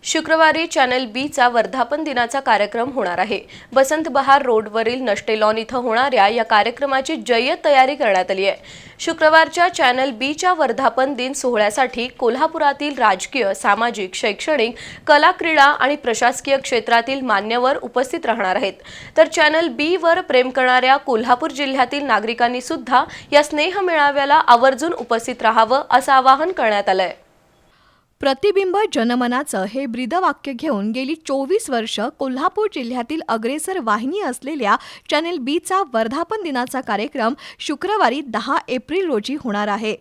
शुक्रवारी चॅनल बीचा वर्धापन दिनाचा कार्यक्रम होणार आहे। बसंत बहार रोडवरील नष्टे लॉन इथं होणाऱ्या या कार्यक्रमाची जय्यत तयारी करण्यात आली आहे। शुक्रवारच्या चॅनल बीच्या वर्धापन दिन सोहळ्यासाठी कोल्हापुरातील राजकीय, सामाजिक, शैक्षणिक, कला, क्रीडा आणि प्रशासकीय क्षेत्रातील मान्यवर उपस्थित राहणार आहेत। तर चॅनल बी वर प्रेम करणाऱ्या कोल्हापूर जिल्ह्यातील नागरिकांनी सुद्धा या स्नेह मेळाव्याला आवर्जून उपस्थित राहावं असं आवाहन करण्यात आलंय। प्रतिबिंब जनमनाचं हे ब्रीदवाक्य घेऊन गेली 24 वर्ष कोल्हापूर जिल्ह्यातील अग्रेसर वाहिनी असलेल्या चॅनल बीचा वर्धापन दिनाचा कार्यक्रम शुक्रवारी 10 एप्रिल रोजी होणार आहे।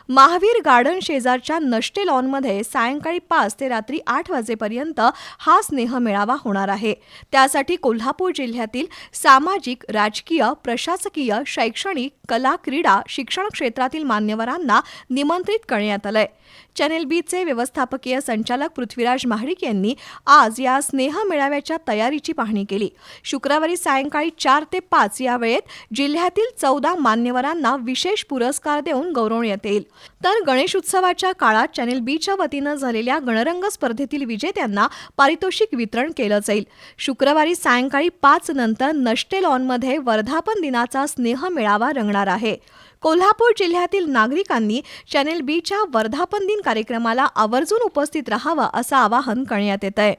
महावीर गार्डन शेजारच्या नष्टे लॉनमध्ये सायंकाळी 5 ते रात्री 8 वाजेपर्यंत हा स्नेह मेळावा होणार आहे। त्यासाठी कोल्हापूर जिल्ह्यातील सामाजिक, राजकीय, प्रशासकीय, शैक्षणिक, कला, क्रीडा, शिक्षण क्षेत्रातील मान्यवरांना निमंत्रित करण्यात आलंय। चॅनल बीचे व्यवस्थापकीय संचालक पृथ्वीराज महाडिक यांनी आज या स्नेह मेळाव्याच्या तयारीची पाहणी केली। शुक्रवारी सायंकाळी 4 ते 5 या वेळेत जिल्ह्यातील 14 मान्यवरांना विशेष पुरस्कार देऊन गौरवण्यात येईल। तर गणेश उत्सवाच्या काळात चॅनल बीच्या वतीनं झालेल्या गणरंग स्पर्धेतील विजेत्यांना पारितोषिक वितरण केलं जाईल। शुक्रवारी सायंकाळी 5 नंतर नष्टे लॉनमध्ये वर्धापन दिनाचा स्नेह मेळावा रंगणार आहे। कोल्हापूर जिल्ह्यातील नागरिकांनी चॅनल बीच्या वर्धापन दिन कार्यक्रमाला आवर्जून उपस्थित राहावं असं आवाहन करण्यात येत आहे।